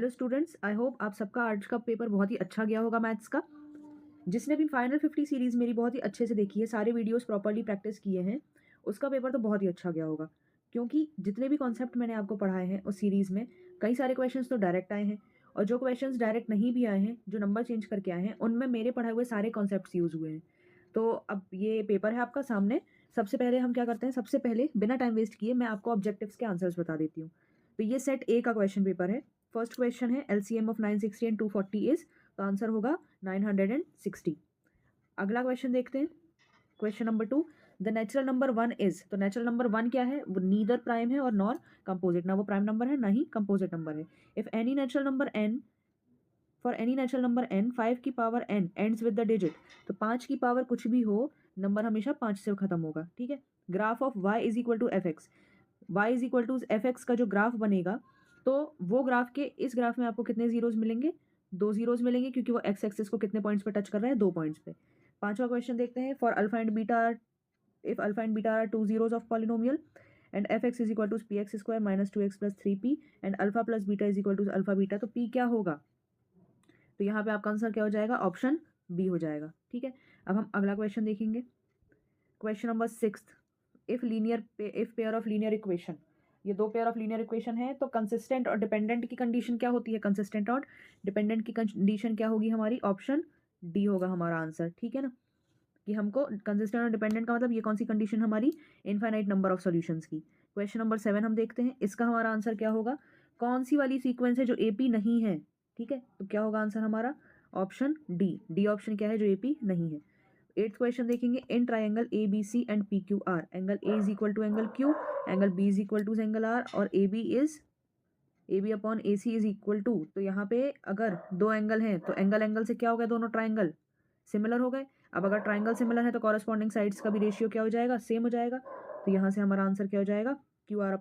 Hello students, I hope आप सबका आज का पेपर बहुत ही अच्छा गया होगा मैथ्स का। जिसने भी फाइनल 50 सीरीज़ मेरी बहुत ही अच्छे से देखी है, सारे वीडियोस प्रॉपर्ली प्रैक्टिस किए हैं, उसका पेपर तो बहुत ही अच्छा गया होगा। क्योंकि जितने भी कॉन्सेप्ट मैंने आपको पढ़ाए हैं उस सीरीज़ में कई सारे क्वेश्चंस तो डायरेक्ट आए हैं, और जो क्वेश्चंस डायरेक्ट नहीं भी आए हैं, जो नंबर चेंज करके आए हैं, उनमें मेरे पढ़ाए हुए सारे कॉन्सेप्ट्स यूज़ हुए हैं। तो अब ये पेपर है आपका सामने। सबसे पहले हम क्या करते हैं, सबसे पहले बिना टाइम वेस्ट किए मैं आपको ऑब्जेक्टिव्स के आंसर्स बता देती हूँ। तो ये सेट ए का क्वेश्चन पेपर है। फर्स्ट क्वेश्चन है एलसीएम ऑफ 960 एंड 240 इज, तो आंसर होगा 960। अगला क्वेश्चन देखते हैं, question number 2। The natural number 1 is, तो नेचुरल नंबर 1 क्या है, वो नीदर प्राइम है और नॉर कंपोजिट, ना वो प्राइम नंबर है ना ही कंपोजिट नंबर है। If any natural number n, for any natural number n 5 की power n ends with the digit, तो 5 की पावर कुछ भी हो, नंबर हमेशा 5 से खत्म होगा, ठीक है। Graph of y is equal to f x, y is equal to f x का जो ग्राफ बनेगा, तो वो ग्राफ के इस ग्राफ में आपको कितने जीरोज मिलेंगे, 2 जीरोज मिलेंगे, क्योंकि वो एक्स एक्सिस को कितने पॉइंट्स पे टच कर रहा है, 2 पॉइंट्स पे। पांचवा क्वेश्चन देखते हैं, for alpha and beta, if alpha and beta are 2 zeros of polynomial and f x is equal to p x square minus 2x plus 3p and alpha plus beta is equal to alpha beta, तो p क्या होगा। तो यहाँ पे आपका answer क्या हो जाएगा, ऑप्शन बी हो जाएगा, ठीक है। अब हम अगला क्वेश्चन देखेंगे, question number 6। If pair of linear equation, ये दो पेयर ऑफ लीनियर इक्वेशन है, तो कंसिस्टेंट और डिपेंडेंट की कंडीशन क्या होती है, कंसिस्टेंट और डिपेंडेंट की कंडीशन क्या होगी हमारी, ऑप्शन डी होगा हमारा आंसर, ठीक है ना। कि हमको कंसिस्टेंट और डिपेंडेंट का मतलब ये कौन सी कंडीशन हमारी, इनफाइनाइट नंबर ऑफ सॉल्यूशंस की। क्वेश्चन नंबर 7 हम देखते हैं, इसका हमारा आंसर क्या होगा, कौन सी वाली सीक्वेंस है जो एपी नहीं है, ठीक है। तो क्या होगा आंसर हमारा, ऑप्शन डी, डी ऑप्शन क्या है जो एपी नहीं है। 8th क्वेश्चन देखेंगे, in triangle A B C and P Q R, angle A is equal to angle Q, angle B is equal to angle R, और A B upon A C is equal to, तो यहाँ पे अगर दो angle हैं तो angle angle से क्या हो गया, दोनों ट्राइंगल सिमिलर हो गए। अब अगर ट्राइंगल सिमिलर है तो कॉरस्पॉन्डिंग साइड्स का भी रेशियो क्या हो जाएगा, सेम हो जाएगा। तो यहाँ से हमारा आंसर क्या हो जाएगा, Q R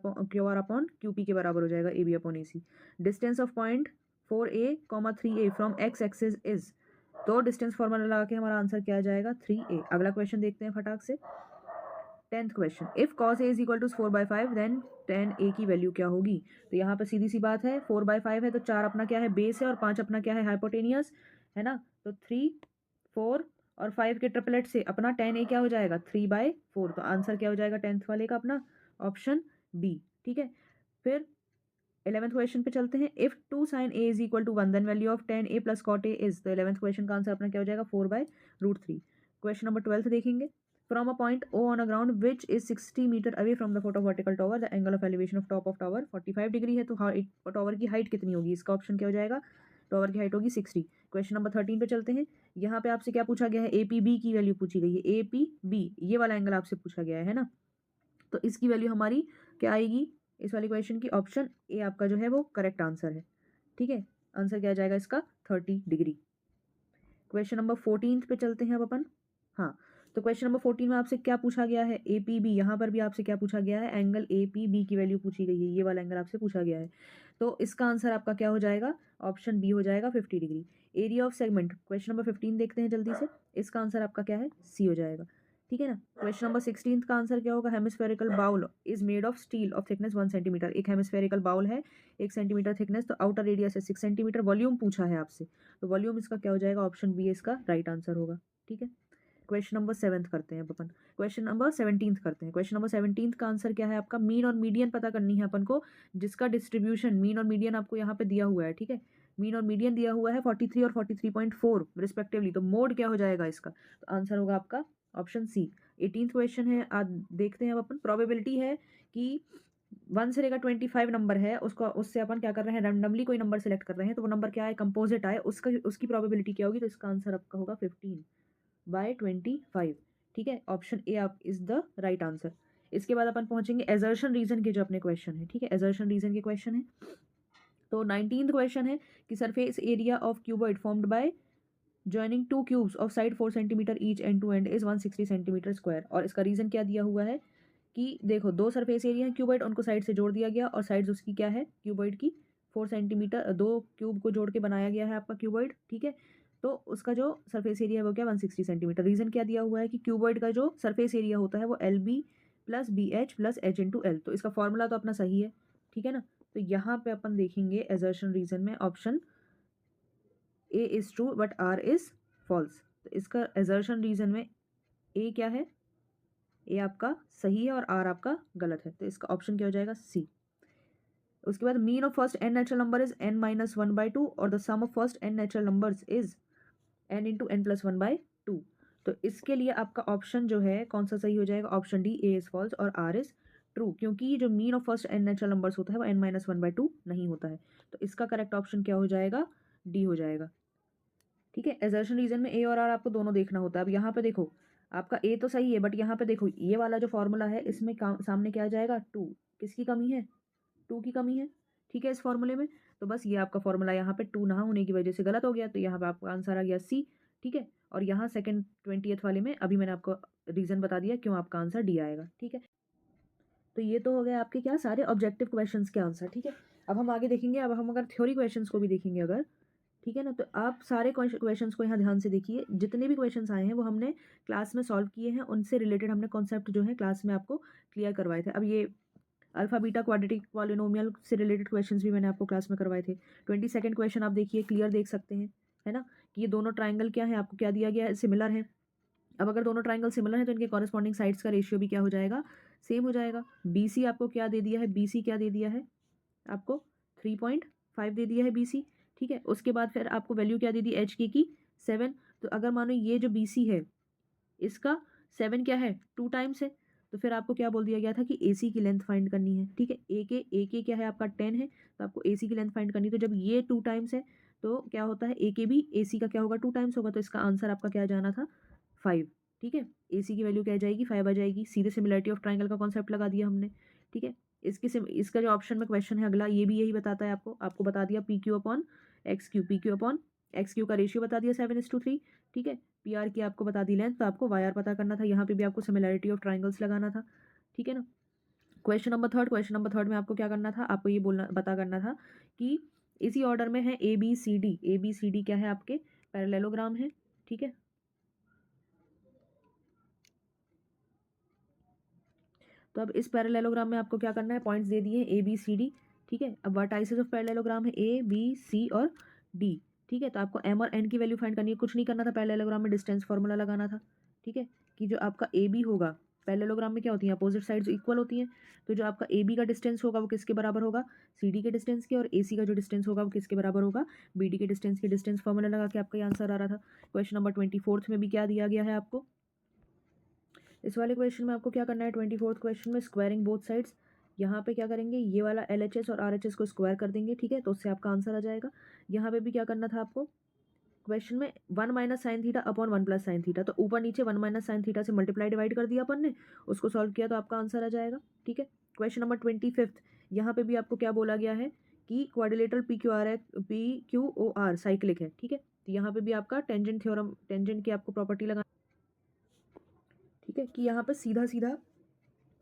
upon Q P के बराबर हो जाएगा, A B upon A C. Distance of point 4a, 3a from x axis is, तो डिस्टेंस फॉर्मूला लगा के हमारा आंसर क्या आ जाएगा, 3a। अगला क्वेश्चन देखते हैं फटाक से, 10th question. If cos a is equal to 4/5 then tan a की वैल्यू क्या होगी। तो यहाँ पर सीधी सी बात है, 4/5 है तो 4 अपना क्या है, बेस है, और 5 अपना क्या है, हाइपोटेनियस है ना। तो 3, 4 और 5 के ट्रिपलेट से अपना tan a क्या हो जाएगा, 3/4। तो आंसर क्या हो जाएगा 10th वाले का अपना, ऑप्शन बी, ठीक है। फिर 11th क्वेश्चन पे चलते हैं, if 2 sin a is equal to 1 then value of tan a plus cot a is, तो 11th क्वेश्चन का आंसर अपना क्या हो जाएगा, 4/√3। क्वेश्चन नंबर 12 देखेंगे, from a point o on a ground which is 60 metre away from the foot of vertical tower, the angle of elevation of top of tower 45 degree है, तो tower की height कितनी होगी, इसका ऑप्शन क्या हो जाएगा, टावर की हाइट होगी 60। क्वेश्चन नंबर 13 पे चलते हैं, यहाँ पे आपसे क्या पूछा गया है, ए पी बी की वैल्यू पूछी गई है, ए पी बी ये वाला एंगल आपसे पूछा गया है ना। तो इसकी वैल्यू हमारी क्या आएगी, इस वाले क्वेश्चन की ऑप्शन ए आपका जो है वो करेक्ट आंसर है, ठीक है। आंसर क्या आ जाएगा इसका, 30 डिग्री। क्वेश्चन नंबर 14 पे चलते हैं अब अपन। हाँ, तो क्वेश्चन नंबर 14 में आपसे क्या पूछा गया है, ए पी बी, यहाँ पर भी आपसे क्या पूछा गया है, एंगल ए पी बी की वैल्यू पूछी गई है, ये वाला एंगल आपसे पूछा गया है। तो इसका आंसर आपका क्या हो जाएगा, ऑप्शन बी हो जाएगा, 50 degree. Area of segment, question number 15 देखते हैं जल्दी से, इसका आंसर आपका क्या है, सी हो जाएगा, ठीक है ना। क्वेश्चन नंबर 16 का आंसर क्या होगा, hemispherical bowl is made of steel of thickness 1 centimetre, एक हेमिस्फेरिकल बाउल है 1 सेंटीमीटर थिकनेस, तो आउटर रेडियस है 6 सेंटीमीटर, वॉल्यूम पूछा है आपसे, तो वॉल्यूम इसका क्या हो जाएगा, ऑप्शन बी इसका राइट आंसर होगा, ठीक है। क्वेश्चन नंबर 7 करते हैं अपन, क्वेश्चन नंबर 17 करते हैं। क्वेश्चन नंबर 17 का आंसर क्या है आपका, मीन और मीडियन पता करनी है अपन को, जिसका डिस्ट्रीब्यूशन मीन और मीडियन आपको यहाँ पे दिया हुआ है, ठीक है। मीन और मीडियन दिया हुआ है 43 और 43.4 रिस्पेक्टिवली, तो मोड क्या हो जाएगा इसका, तो आंसर होगा आपका ऑप्शन सी। 18th क्वेश्चन है, आज देखते हैं अब अपन, प्रोबेबिलिटी है कि 1 से लेकर 25 नंबर है, उसको उससे अपन क्या कर रहे हैं, रैंडमली कोई नंबर सेलेक्ट कर रहे हैं, तो वो नंबर क्या है, कंपोजिट आए, उसकी प्रोबेबिलिटी क्या होगी, तो इसका आंसर आपका होगा 15/25, ठीक है। ऑप्शन ए आप इज द राइट आंसर। इसके बाद अपन पहुंचेंगे एजर्शन रीजन के जो अपने क्वेश्चन है, ठीक है, एजर्शन रीजन के क्वेश्चन है। तो 19th क्वेश्चन है कि surface area of cuboid formed by joining two cubes of side 4 centimetre each end to end is 160 centimetre square, और इसका रीजन क्या दिया हुआ है कि देखो दो सरफेस एरिया है क्यूबॉइड, उनको साइड से जोड़ दिया गया, और साइड्स उसकी क्या है, क्यूबॉइड की 4 सेंटीमीटर, दो क्यूब को जोड़ के बनाया गया है आपका क्यूबॉइड, ठीक है। तो उसका जो सरफेस एरिया है वो क्या, 160 सेंटीमीटर। रीजन क्या दिया हुआ है कि क्यूबॉइड का जो सरफेस एरिया होता है वो l b plus b h plus h into l, तो इसका फॉर्मूला तो अपना सही है, ठीक है ना। तो यहाँ पे अपन देखेंगे assertion रीजन में option A is true but R is false. तो इसका assertion रीजन में ए क्या है, ए आपका सही है और आर आपका गलत है, तो इसका ऑप्शन क्या हो जाएगा, सी। उसके बाद mean of first n natural number is n minus one by two और the sum of first n natural numbers is n into n plus one by two. तो इसके लिए आपका ऑप्शन जो है कौन सा सही हो जाएगा, option D A is false और आर इज ट्रू, क्योंकि जो mean of first n natural numbers होता है वो n minus one by two नहीं होता है। तो इसका करेक्ट ऑप्शन क्या हो जाएगा, डी हो जाएगा। ठीक है, एजर्शन रीजन में ए और आर आपको दोनों देखना होता है। अब यहाँ पे देखो आपका ए तो सही है, बट यहाँ पे देखो ये वाला जो फॉर्मूला है इसमें सामने क्या आ जाएगा, टू। किसकी कमी है, टू की कमी है। ठीक है, इस फॉर्मूले में तो बस ये आपका फॉर्मूला यहाँ पे टू ना होने की वजह से गलत हो गया, तो यहाँ पे आपका आंसर आ गया सी। ठीक है, और यहाँ सेकंड 20th वाले में अभी मैंने आपको रीज़न बता दिया क्यों आपका आंसर डी आएगा। ठीक है, तो ये तो हो गए आपके क्या सारे ऑब्जेक्टिव क्वेश्चंस के आंसर। ठीक है, अब हम आगे देखेंगे, अब हम अगर थ्योरी क्वेश्चंस को भी देखेंगे अगर, ठीक है ना, तो आप सारे क्वेश्चंस को यहाँ ध्यान से देखिए। जितने भी क्वेश्चंस आए हैं वो हमने क्लास में सॉल्व किए हैं, उनसे रिलेटेड हमने कॉन्सेप्ट जो है क्लास में आपको क्लियर करवाए थे। अब ये अल्फा बीटा क्वाड्रेटिक पॉलिनोमियल से रिलेटेड क्वेश्चंस भी मैंने आपको क्लास में करवाए थे। 22nd क्वेश्चन आप देखिए, क्लियर देख सकते हैं, है ना, कि ये दोनों ट्राइंगल क्या है, आपको क्या दिया गया है, सिमिलर है। अब अगर दोनों ट्राइंगल सिमिलर है तो इनके कॉरेस्पॉन्डिंग साइड्स का रेशियो भी क्या हो जाएगा, सेम हो जाएगा। BC आपको क्या दे दिया है, BC क्या दे दिया है आपको 3.5 दे दिया है BC। ठीक है, उसके बाद फिर आपको वैल्यू क्या दे दी एच की 7। तो अगर मानो ये जो BC है इसका 7 क्या है, 2 टाइम्स है, तो फिर आपको क्या बोल दिया गया था कि AC की लेंथ फाइंड करनी है। ठीक है, AK क्या है आपका 10 है, तो आपको AC की लेंथ फाइंड करनी है। तो जब ये 2 टाइम्स है तो क्या होता है, AK भी AC का क्या होगा, 2 टाइम्स होगा, तो इसका आंसर आपका क्या जाना था, 5। ठीक है, AC की वैल्यू क्या आ जाएगी, 5 आ जाएगी। सीधे सिमिलरिटी ऑफ ट्राइंगल का कॉन्सेप्ट लगा दिया हमने। ठीक है, इसका जो ऑप्शन में क्वेश्चन है अगला, ये भी यही बताता है आपको बता दिया PQ अपॉन XQ का रेशियो बता दिया 7:3। ठीक है, PR की आपको बता दी लेंथ, तो आपको YR पता करना था, यहाँ पे भी आपको सिमिलरिटी ऑफ ट्राइंगल्स लगाना था। ठीक है ना, क्वेश्चन नंबर थर्ड में आपको क्या करना था, आपको ये पता करना था कि इसी ऑर्डर में है ABCD क्या है आपके पैरेललोग्राम है। ठीक है, तो अब इस पैरेललोग्राम में आपको क्या करना है, पॉइंट्स दे दिए ABCD। ठीक है, अब वर्टाइसेस ऑफ पैरेललोग्राम है ABC और D। ठीक है, तो आपको M और N की वैल्यू फाइंड करनी है, कुछ नहीं करना था, पैरेललोग्राम में डिस्टेंस फार्मूला लगाना था। ठीक है, कि जो आपका AB होगा, पैरेललोग्राम में क्या होती है, अपोजिट साइड्स इक्वल होती हैं, तो जो आपका AB का डिस्टेंस होगा वो किसके बराबर होगा, CD के डिस्टेंस के, और AC का जो डिस्टेंस होगा वो किसके बराबर होगा, BD के डिस्टेंस के। डिस्टेंस फार्मूला लगा के आपका ये आंसर आ रहा था। क्वेश्चन नंबर 24th में भी क्या दिया गया है आपको, इस वाले क्वेश्चन में आपको क्या करना है, 24th क्वेश्चन में स्क्वायरिंग बोथ साइड्स। यहाँ पे क्या करेंगे, ये वाला LHS और RHS को स्क्वायर कर देंगे। ठीक है, तो उससे आपका आंसर आ जाएगा। यहाँ पे भी क्या करना था आपको, क्वेश्चन में 1 minus sine theta upon 1 plus sine theta, तो ऊपर नीचे 1 माइनस साइन थीटा से मल्टीप्लाई डिवाइड कर दिया अपन ने, उसको सॉल्व किया तो आपका आंसर आ जाएगा। ठीक है, क्वेश्चन नंबर 25th, यहाँ पे भी आपको क्या बोला गया है कि क्वाड्रिलेटरल PQR साइक्लिक है। ठीक है, तो यहाँ पे भी आपका टेंजेंट थ्योरम, टेंजेंट की आपको प्रॉपर्टी लगा। ठीक है, कि यहाँ पे सीधा सीधा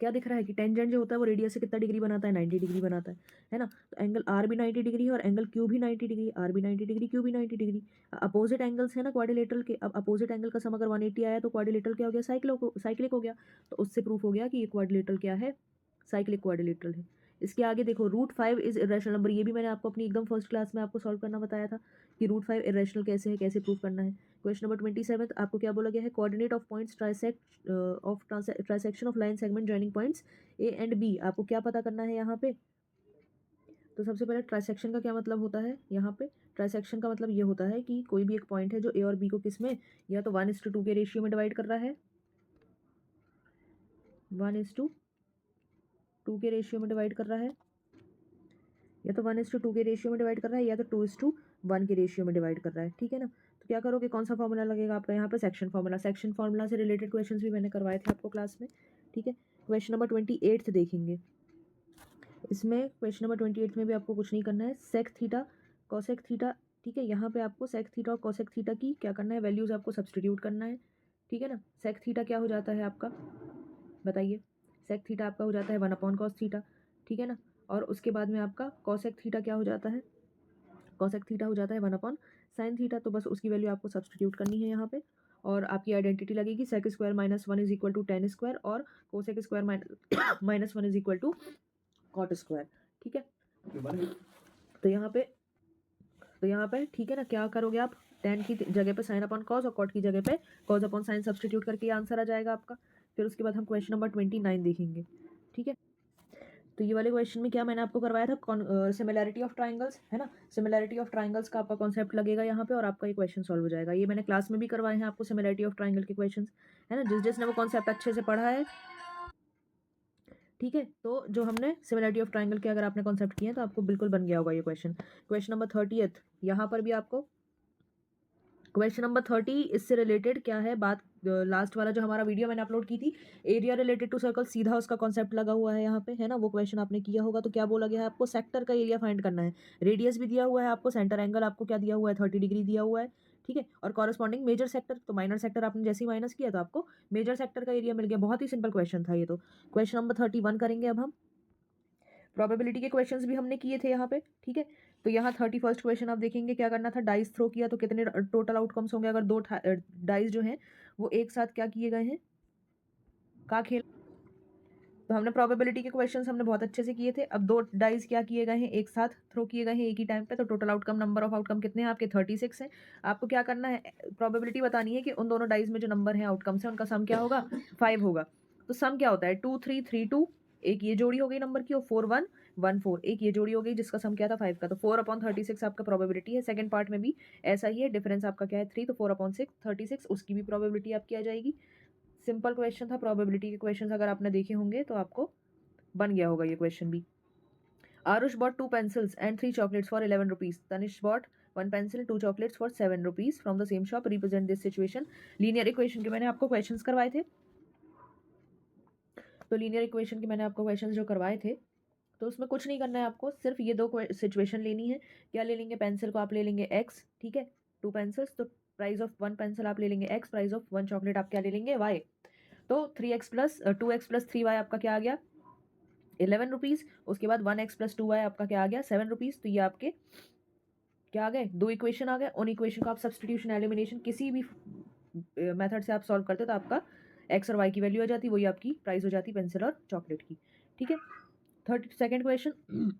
क्या दिख रहा है कि टेंजेंट जो होता है वो रेडियस से कितना डिग्री बनाता है, 90 डिग्री बनाता है ना। तो एंगल आर भी 90 डिग्री है और एंगल क्यू भी 90 डिग्री, आर भी 90 डिग्री, क्यू भी 90 डिग्री। अपोजिट एंगल्स है ना क्वाड्रिलेटरल के। अब अपोजिट एंगल का सम अगर 180 आया तो क्वाड्रिलेटरल क्या हो गया, साइक्लिक हो गया। तो उससे प्रूफ हो गया कि ये क्वाड्रिलेटरल क्या है, साइक्लिक क्वाड्रिलेटरल है। इसके आगे देखो, √5 इज इरेशनल नंबर, ये भी मैंने आपको अपनी एकदम फर्स्ट क्लास में आपको सॉल्व करना बताया था कि √5 इरेशनल कैसे है, कैसे प्रूफ करना है। क्वेश्चन नंबर 27 आपको क्या बोला गया है, coordinate of points trisection of line segment joining points A and B, आपको क्या पता करना है यहाँ पे। तो सबसे पहले ट्राइसेक्शन का क्या मतलब होता है, यहाँ पे ट्राइसेक्शन का मतलब ये होता है कि कोई भी एक पॉइंट है जो A और B को किस में, या तो 1:2 के रेशियो में डिवाइड कर रहा है, 1:2 के रेशियो में डिवाइड कर रहा है, या तो 1:2 के रेशियो में डिवाइड कर रहा है, या तो 2:1 के रेशियो में डिवाइड कर रहा है। ठीक है ना, तो क्या करोगे, कौन सा फॉर्मूला लगेगा आपका यहाँ पे, सेक्शन फार्मूला से रिलेटेड क्वेश्चंस भी मैंने करवाए थे आपको क्लास में। ठीक है, क्वेश्चन नंबर 28 देखेंगे। इसमें क्वेश्चन नंबर 28 में भी आपको कुछ नहीं करना है, सेक थीटा कॉसेक थीटा। ठीक है, यहाँ पे आपको सेक थीटा और कॉसेक थीटा की क्या करना है, वैल्यूज़ आपको सब्सटीट्यूट करना है। ठीक है ना, सेक थीटा क्या हो जाता है आपका, बताइए, सेक थीटा आपका हो जाता है 1/cos थीटा। ठीक है ना, और उसके बाद में आपका कॉसेक थीटा क्या हो जाता है, कॉसेक थीटा हो जाता है 1/sin थीटा। तो बस उसकी वैल्यू आपको सब्सटीट्यूट करनी है यहाँ पे, और आपकी आइडेंटिटी लगेगी sec square -1 is equal to tan square और cosec square -1 is equal to cot square. ठीक है, तो यहाँ पे ठीक है ना, क्या करोगे आप, tan की जगह पे sin अपॉन cos और cot की जगह पे cos अपॉन sin सब्सटीट्यूट करके ये आंसर आ जाएगा आपका। फिर उसके बाद हम क्वेश्चन नंबर 29 देखेंगे। ठीक है, तो ये वाले क्वेश्चन में क्या मैंने आपको करवाया था, सिमिलैरिटी ऑफ ट्राइंगल्स, है ना। सिमिलैरिटी ऑफ ट्राइंगल्स का आपका कॉन्सेप्ट लगेगा यहाँ पे और आपका ये क्वेश्चन सॉल्व हो जाएगा। ये मैंने क्लास में भी करवाए हैं आपको सिमिलैरिटी ऑफ ट्राइंगल के क्वेश्चन, है ना, जिसने वो कॉन्सेप्ट अच्छे से पढ़ा है। ठीक है, तो जो हमने सिमिलैरिटी ऑफ ट्राइंगल के अगर आपने कॉन्सेप्ट किए हैं तो आपको बिल्कुल बन गया होगा ये क्वेश्चन। क्वेश्चन नंबर 30th, यहाँ पर भी आपको क्वेश्चन नंबर 30 इससे रिलेटेड क्या है बात, लास्ट वाला जो हमारा वीडियो मैंने अपलोड की थी, एरिया रिलेटेड टू सर्कल, सीधा उसका कॉन्सेप्ट लगा हुआ है यहाँ पे, है ना। वो क्वेश्चन आपने किया होगा। तो क्या बोला गया है आपको, सेक्टर का एरिया फाइंड करना है। रेडियस भी दिया हुआ है आपको, सेंटर एंगल आपको क्या दिया हुआ है, 30 डिग्री दिया हुआ है। ठीक है, और कॉरस्पॉन्डिंग मेजर सेक्टर, तो माइनर सेक्टर आपने जैसे ही माइनस किया तो आपको मेजर सेक्टर का एरिया मिल गया। बहुत ही सिंपल क्वेश्चन था ये। तो क्वेश्चन नंबर 31 करेंगे अब हम। प्रोबेबिलिटी के क्वेश्चंस भी हमने किए थे यहाँ पे। ठीक है, तो यहाँ 31st क्वेश्चन आप देखेंगे क्या करना था, डाइस थ्रो किया तो कितने टोटल आउटकम्स होंगे अगर दो डाइस जो हैं वो एक साथ क्या किए गए हैं, का खेल। तो हमने प्रोबेबिलिटी के क्वेश्चंस हमने बहुत अच्छे से किए थे। अब दो डाइस क्या किए गए हैं, एक साथ थ्रो किए गए हैं एक ही टाइम पे, तो total outcome, number of outcome कितने हैं आपके, 36 हैं। आपको क्या करना है, प्रोबेबिलिटी बतानी है कि उन दोनों डाइस में जो नंबर है आउटकम से उनका सम क्या होगा, 5 होगा। तो सम क्या होता है, 2 3 3 2, एक ये जोड़ी हो गई नंबर की, और 4 1 1 4, एक ये जोड़ी हो गई जिसका सम क्या था 5 का। तो 4/36 आपका प्रोबेबिलिटी है। सेकंड पार्ट में भी ऐसा ही है, डिफरेंस आपका क्या है 3, तो 4/36 उसकी भी प्रोबेबिलिटी आपकी आ जाएगी। सिंपल क्वेश्चन था। प्रोबेबिलिटी के क्वेश्चन अगर आपने देखे होंगे तो आपको बन गया होगा ये क्वेश्चन भी। Aarush bought 2 pencils and 3 chocolates for 11 rupees. Tanish bought 1 pencil, 2 chocolates for 7 rupees from the same shop. Represent this situation. Linear equation के मैंने आपको क्वेश्चंस करवाए थे। तो लीनियर इक्वेशन के मैंने आपको क्वेश्चंस जो करवाए थे, तो उसमें कुछ नहीं करना है आपको, सिर्फ ये दो सिचुएशन लेनी है। क्या ले लेंगे, पेंसिल को आप ले लेंगे x, ठीक है, 2 पेंसिल्स, तो प्राइस ऑफ 1 पेंसिल आप ले लेंगे x, प्राइस ऑफ 1 चॉकलेट आप क्या ले लेंगे y। तो 3x plus 2x plus 3y आपका क्या आ गया, 11 रुपीज़। उसके बाद 1x प्लस 2y आपका क्या आ गया, 7 रुपीज़। तो ये आपके क्या आ गए, दो इक्वेशन आ गए। उन इक्वेशन को आप सब्सटीट्यूशन एलिमिनेशन किसी भी मेथड से आप सॉल्व करते तो आपका x और y की वैल्यू आ जाती, वही आपकी प्राइस हो जाती पेंसिल और चॉकलेट की। ठीक है, 32nd क्वेश्चन।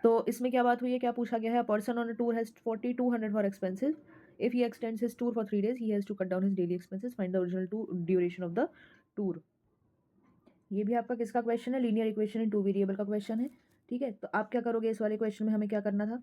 तो इसमें क्या बात हुई है, क्या पूछा गया है, person on a tour has 4200 for expensive, if he extends his tour for 3 days he has to cut down his daily expenses, find the original duration of the tour. ये भी आपका किसका क्वेश्चन है, लीनियर इक्वेशन इन 2 वेरिएबल का question है। ठीक है, तो आप क्या करोगे, इस वाले क्वेश्चन में हमें क्या करना था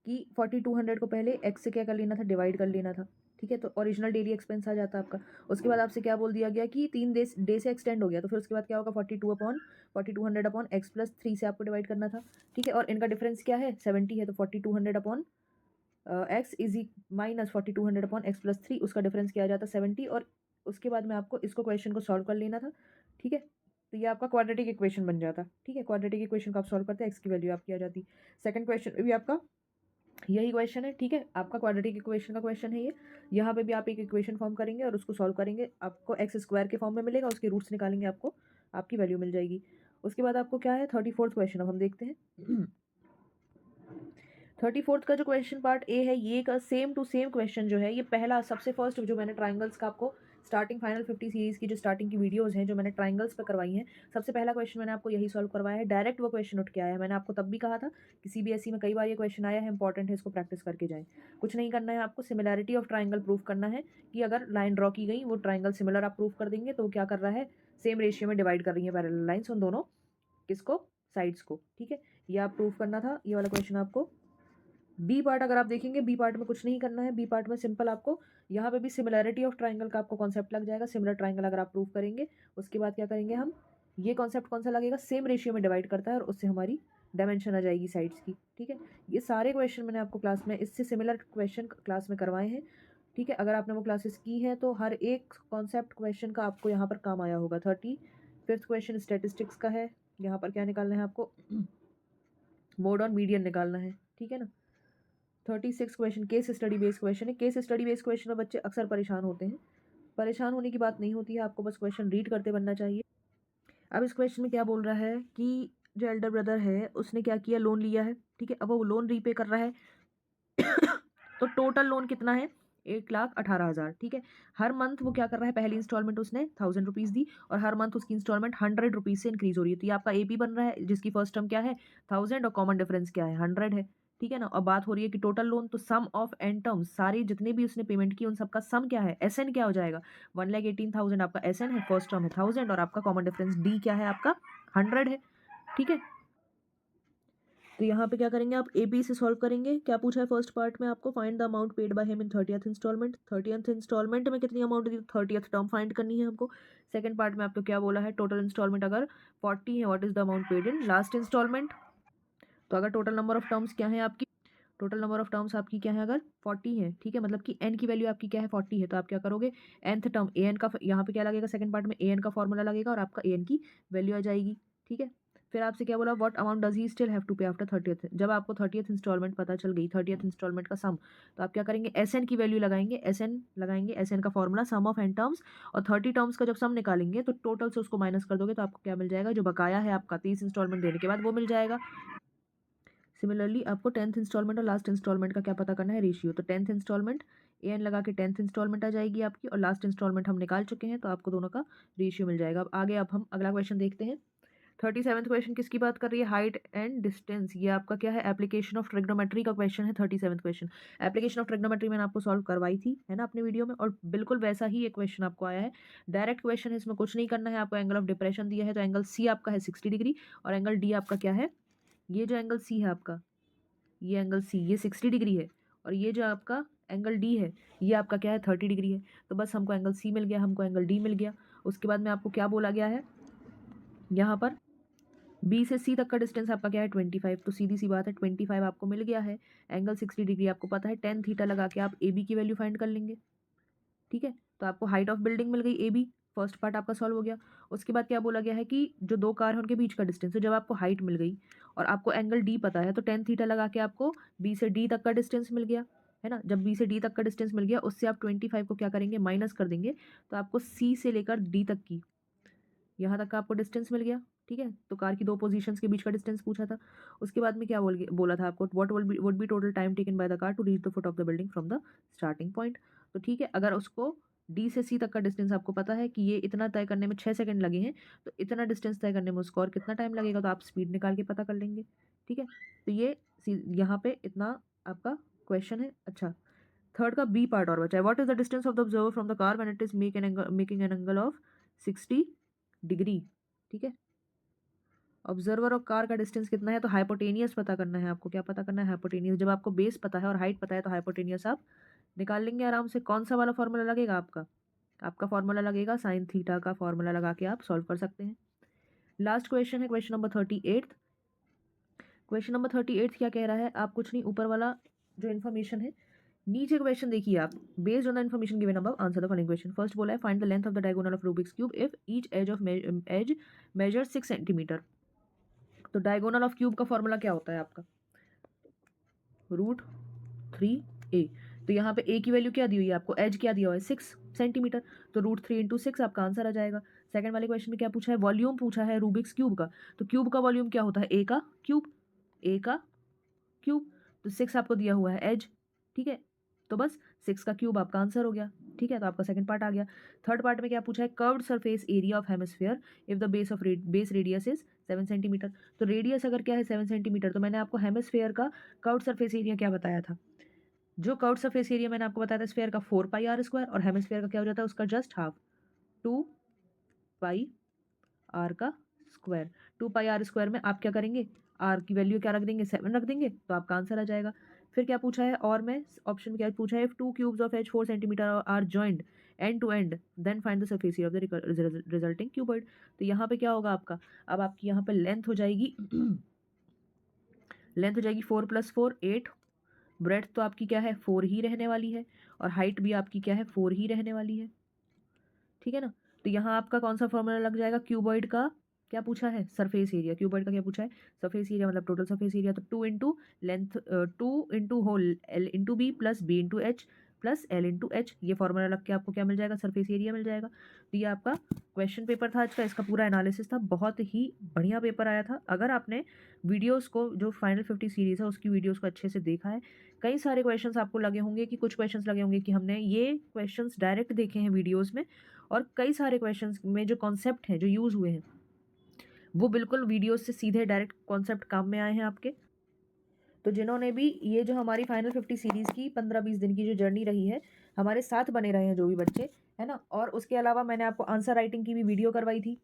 कि 4200 को पहले x से क्या कर लेना था, डिवाइड कर लेना था। ठीक है, तो ओरिजिनल डेली एक्सपेंस आ जाता आपका। उसके बाद आपसे क्या बोल दिया गया कि 3 डे से एक्सटेंड हो गया, तो फिर उसके बाद क्या होगा, 4200 अपॉन x प्लस 3 से आपको डिवाइड करना था। ठीक है, और इनका डिफरेंस क्या है, 70 है, तो 4200 upon x is minus 4200 upon x plus 3, उसका डिफरेंस क्या आ जाता 70। और उसके बाद में आपको इसको क्वेश्चन को सॉल्व कर लेना था। ठीक है, तो ये आपका क्वाड्रेटिक इक्वेशन बन जाता। ठीक है, क्वाड्रेटिक इक्वेशन को आप सॉल्व करते हैं, एक्स की वैल्यू आपकी आ जाती। सेकंड क्वेश्चन में भी आपका यही क्वेश्चन है। ठीक है, आपका क्वाड्रेटिक इक्वेशन का क्वेश्चन है ये। यहाँ पे भी आप एक इक्वेशन फॉर्म करेंगे और उसको सॉल्व करेंगे, आपको एक्स स्क्वायर के फॉर्म में मिलेगा, उसके रूट्स निकालेंगे, आपको आपकी वैल्यू मिल जाएगी। उसके बाद आपको क्या है, 34th क्वेश्चन अब हम देखते हैं। 34th का जो क्वेश्चन पार्ट ए है, ये का सेम टू सेम क्वेश्चन जो है, ये पहला सबसे फर्स्ट जो मैंने ट्राइंगल्स का आपको स्टार्टिंग फाइनल 50 सीरीज़ की जो स्टार्टिंग की वीडियोस हैं जो मैंने ट्राइंगल्स पे करवाई हैं, सबसे पहला क्वेश्चन मैंने आपको यही सॉल्व करवाया है। डायरेक्ट वो क्वेश्चन उठ के आया है। मैंने आपको तब भी कहा था कि सीबीएसई में कई बार ये क्वेश्चन आया है, इंपॉर्टेंट है, इसको प्रैक्टिस करके जाएं। कुछ नहीं करना है आपको, सिमिलैरिटी ऑफ ट्राइंगल प्रूफ करना है कि अगर लाइन ड्रॉ की गई वो ट्राइंगल सिमिलर आप प्रूफ कर देंगे, तो क्या कर रहा है, सेम रेशियो में डिवाइड कर रही है पैरेलल लाइन्स उन दोनों किसको, साइड्स को। ठीक है, ये आप प्रूफ करना था, ये वाला क्वेश्चन आपको। बी पार्ट अगर आप देखेंगे, बी पार्ट में कुछ नहीं करना है। बी पार्ट में सिंपल आपको यहाँ पे भी सिमिलैरिटी ऑफ ट्राइंगल का आपको कॉन्सेप्ट लग जाएगा। सिमिलर ट्राइंगल अगर आप प्रूव करेंगे, उसके बाद क्या करेंगे हम, ये कॉन्सेप्ट कौन सा लगेगा, सेम रेशियो में डिवाइड करता है और उससे हमारी डायमेंशन आ जाएगी साइड्स की। ठीक है, ये सारे क्वेश्चन मैंने आपको क्लास में इससे सिमिलर क्वेश्चन क्लास में करवाए हैं। ठीक है, अगर आपने वो क्लासेस की हैं तो हर एक कॉन्सेप्ट क्वेश्चन का आपको यहाँ पर काम आया होगा। 35th क्वेश्चन स्टेटिस्टिक्स का है। यहाँ पर क्या निकालना है आपको, मोड और मीडियन निकालना है। ठीक है ना। 36 question case study based question है। केस स्टडी बेस्ड क्वेश्चन में बच्चे अक्सर परेशान होते हैं। परेशान होने की बात नहीं होती है, आपको बस क्वेश्चन रीड करते बनना चाहिए। अब इस क्वेश्चन में क्या बोल रहा है कि जो एल्डर ब्रदर है उसने क्या किया, लोन लिया है। ठीक है, अब वो लोन रीपे कर रहा है। तो टोटल लोन कितना है, 1,18,000, ठीक है। हर मंथ वो क्या कर रहा है, पहली इंस्टॉलमेंट उसने 1000 रुपीज़ दी और हर मंथ उसकी इंस्टॉलमेंट 100 रुपीज़ से इंक्रीज हो रही है। तो ये आपका AP बन रहा है, जिसकी फर्स्ट टर्म क्या है 1000 और कॉमन डिफरेंस क्या है 100 है, ठीक है ना। और बात हो रही है कि टोटल लोन, तो सम ऑफ एन टर्म्स, सारी जितने भी उसने पेमेंट की उन सबका सम क्या है, SN क्या हो जाएगा, 1,18,000 आपका SN है, फर्स्ट टर्म है 1000 और आपका कॉमन डिफरेंस D क्या है आपका 100 है, ठीक है। तो यहाँ पे क्या करेंगे आप, AP से सॉल्व करेंगे। क्या पूछा है फर्स्ट पार्ट में आपको, find the amount paid by him in 30th instalment. 30th instalment में कितनी अमाउंट दी, 30th टर्म फाइंड करनी है हमको। सेकंड पार्ट में आपको क्या बोला है, टोटल इंस्टॉलमेंट अगर 40 है, what is the amount paid in last installment. तो अगर टोटल नंबर ऑफ टर्म्स क्या है आपकी, टोटल नंबर ऑफ टर्म्स आपकी क्या है, अगर 40 है, ठीक है, मतलब कि n की वैल्यू आपकी क्या है 40 है, तो आप क्या करोगे, nth टर्म an का यहाँ पे क्या लगेगा, सेकंड पार्ट में an का फॉर्मूला लगेगा और आपका an की वैल्यू आ जाएगी, ठीक है। फिर आपसे क्या बोला, what amount does he still have to pay after 30th। जब आपको 30th इंस्टॉलमेंट पता चल गई, 30th इंस्टॉलमेंट का सम, तो आप क्या करेंगे, SN की वैल्यू लगाएंगे, SN लगाएंगे, SN का formula sum of n terms, और 30 टर्म्स का जब सम निकालेंगे तो टोटल से उसको माइनस कर दोगे तो आपको क्या मिल जाएगा, जो बकाया है आपका 30 इंस्टॉलमेंट देने के बाद वो मिल जाएगा। सिमिलरली आपको 10th इंस्टॉलमेंट और लास्ट इंस्टॉलमेंट का क्या पता करना है, रेशियो। तो 10th इंस्टॉलमेंट AN लगा के 10th इंस्टॉलमेंट आ जाएगी आपकी, और लास्ट इंस्टॉलमेंट हम निकाल चुके हैं, तो आपको दोनों का रेशियो मिल जाएगा। अब आगे अब हम अगला क्वेश्चन देखते हैं। 37th क्वेश्चन किसकी बात कर रही है, हाइट एंड डिस्टेंस। ये आपका क्या है, एप्लीकेशन ऑफ ट्रिग्नोमेट्री का क्वेश्चन है। 37th question application of trigonometry मैंने आपको सॉल्व करवाई थी, है ना, अपने वीडियो में, और बिल्कुल वैसा ही एक क्वेश्चन आपको आया है। डायरेक्ट क्वेश्चन है, इसमें कुछ नहीं करना है आपको। एंगल ऑफ डिप्रेशन दिया है, तो एंगल C आपका है 60 डिग्री, और एंगल D आपका क्या है, ये जो एंगल C है आपका, ये एंगल C ये 60 डिग्री है, और ये जो आपका एंगल D है ये आपका क्या है 30 डिग्री है। तो बस हमको एंगल C मिल गया, हमको एंगल D मिल गया। उसके बाद में आपको क्या बोला गया है, यहाँ पर B से C तक का डिस्टेंस आपका क्या है 25, तो सीधी सी बात है 25 आपको मिल गया है। एंगल 60 डिग्री आपको पता है, tan थीटा लगा के आप AB की वैल्यू फाइंड कर लेंगे, ठीक है। तो आपको हाइट ऑफ बिल्डिंग मिल गई AB, फर्स्ट पार्ट आपका सॉल्व हो गया। उसके बाद क्या बोला गया है कि जो दो कार है उनके बीच का डिस्टेंस, तो जब आपको हाइट मिल गई और आपको एंगल D पता है, तो tan थीटा लगा के आपको B से D तक का डिस्टेंस मिल गया, है ना। जब B से D तक का डिस्टेंस मिल गया, उससे आप 25 को क्या करेंगे, माइनस कर देंगे, तो आपको C से लेकर D तक की, यहाँ तक का आपको डिस्टेंस मिल गया, ठीक है। तो कार की दो पोजीशंस के बीच का डिस्टेंस पूछा था। उसके बाद में क्या बोला था आपको, what would be total time taken by the car to reach the foot of the building from the starting point. तो ठीक है, अगर उसको D से C तक का डिस्टेंस आपको पता है कि ये इतना तय करने में 6 सेकंड लगे हैं, तो इतना डिस्टेंस तय करने में उसको और कितना टाइम लगेगा, तो आप स्पीड निकाल के पता कर लेंगे, ठीक है। तो ये यहाँ पे इतना आपका क्वेश्चन है। अच्छा, थर्ड का B पार्ट और बचा है, what is the distance of the observer from the car when it is making an angle of 60 degree, ठीक है। ऑब्जर्वर और कार का डिस्टेंस कितना है, तो हाइपोटेनियस पता करना है आपको। क्या पता करना है, हाइपोटेनियस। जब आपको बेस पता है और हाइट पता है, तो हाइपोटेनियस आप निकाल लेंगे आराम से। कौन सा वाला फॉर्मूला लगेगा आपका, आपका फॉर्मूला लगेगा साइन थीटा का फॉर्मूला लगा के आप सॉल्व कर सकते हैं। लास्ट क्वेश्चन है क्वेश्चन नंबर 38। क्वेश्चन नंबर 38 क्या कह रहा है, आप कुछ नहीं, ऊपर वाला जो इन्फॉर्मेशन है, नीचे क्वेश्चन देखिए आप, based on the information given above answer the following question. First बोला है, find the length of the diagonal of Rubik's cube if each edge measure 6 centimetre. तो डायगोनल ऑफ क्यूब का फॉर्मूला क्या होता है आपका, √3a। तो यहाँ पे a की वैल्यू क्या दी हुई है आपको, एज क्या दिया हुआ है 6 सेंटीमीटर, तो √3 × 6 आपका आंसर आ जाएगा। सेकंड वाले क्वेश्चन में क्या पूछा है, वॉल्यूम पूछा है रूबिक्स क्यूब का। तो क्यूब का वॉल्यूम क्या होता है, a का क्यूब, a का क्यूब, तो 6 आपको दिया हुआ है एज, ठीक है। तो बस 6 का क्यूब आपका आंसर हो गया, ठीक है। तो आपका सेकंड पार्ट आ गया। थर्ड पार्ट में क्या पूछा है, curved surface area of hemisphere if the base radius is 7 centimetre. तो रेडियस अगर क्या है 7 सेंटीमीटर, तो मैंने आपको हेमिस्फीयर का कर्व्ड सरफेस एरिया क्या बताया था, जो कर्व्ड सरफेस एरिया मैंने आपको बताया था स्फीयर का 4πr², और हेमिस्फीयर का क्या हो जाता है उसका जस्ट हाफ, 2πr का स्क्वायर। 2πr² में आप क्या करेंगे, r की वैल्यू क्या रख देंगे, 7 रख देंगे, तो आपका आंसर आ जाएगा। फिर क्या पूछा है, और में ऑप्शन में क्या पूछा है, if 2 cubes of edge 4 centimetre are joined end to end then find the surface area of the resulting cuboid. तो यहाँ पे क्या होगा आपका, अब आपकी यहाँ पे लेंथ हो जाएगी लेंथ हो जाएगी 4 + 4 8, ब्रेड्थ तो आपकी क्या है 4 ही रहने वाली है, और हाइट भी आपकी क्या है 4 ही रहने वाली है, ठीक है ना। तो यहाँ आपका कौन सा फॉर्मूला लग जाएगा, क्यूबॉइड का क्या पूछा है, सरफेस एरिया। क्यूबॉइड का क्या पूछा है, सरफेस एरिया मतलब टोटल सरफेस एरिया, तो 2 × length 2 × whole L × B + B × H plus L into H, ये फॉर्मूला लग के आपको क्या मिल जाएगा, सरफेस एरिया मिल जाएगा। तो ये आपका क्वेश्चन पेपर था आज का, इसका पूरा एनालिसिस था, बहुत ही बढ़िया पेपर आया था। अगर आपने वीडियोस को, जो फाइनल 50 सीरीज़ है उसकी वीडियोस को अच्छे से देखा है, कई सारे क्वेश्चंस आपको लगे होंगे कि कुछ क्वेश्चंस लगे होंगे कि हमने ये क्वेश्चंस डायरेक्ट देखे हैं वीडियोस में, और कई सारे क्वेश्चंस में जो कॉन्सेप्ट हैं जो यूज़ हुए हैं वो बिल्कुल वीडियोस से सीधे डायरेक्ट कॉन्सेप्ट काम में आए हैं आपके। तो जिन्होंने भी ये जो हमारी फाइनल 50 सीरीज़ की 15-20 दिन की जो जर्नी रही है, हमारे साथ बने रहे हैं जो भी बच्चे, है ना। और उसके अलावा मैंने आपको आंसर राइटिंग की भी वीडियो करवाई थी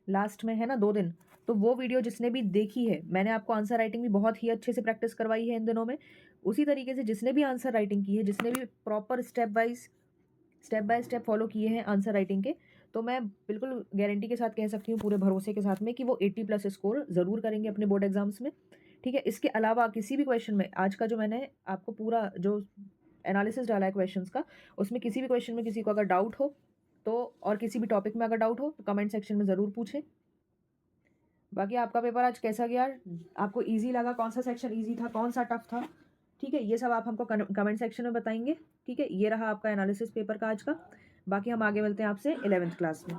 लास्ट में, है ना, 2 दिन। तो वो वीडियो जिसने भी देखी है, मैंने आपको आंसर राइटिंग भी बहुत ही अच्छे से प्रैक्टिस करवाई है इन दिनों में। उसी तरीके से जिसने भी आंसर राइटिंग की है, जिसने भी proper step by step follow किए हैं आंसर राइटिंग के, तो मैं बिल्कुल गारंटी के साथ कह सकती हूँ, पूरे भरोसे के साथ में, कि वो 80+ स्कोर ज़रूर करेंगे अपने बोर्ड एग्जाम्स में। ठीक है, इसके अलावा किसी भी क्वेश्चन में, आज का जो मैंने आपको पूरा जो एनालिसिस डाला है क्वेश्चंस का, उसमें किसी भी क्वेश्चन में किसी को अगर डाउट हो तो, और किसी भी टॉपिक में अगर डाउट हो तो कमेंट सेक्शन में ज़रूर पूछें। बाकी आपका पेपर आज कैसा गया, आपको ईजी लगा, कौन सा सेक्शन ईजी था, कौन सा टफ था, ठीक है, ये सब आप हमको कमेंट सेक्शन में बताएंगे। ठीक है, ये रहा आपका एनालिसिस पेपर का आज का। बाकी हम आगे मिलते हैं आपसे 11th क्लास में।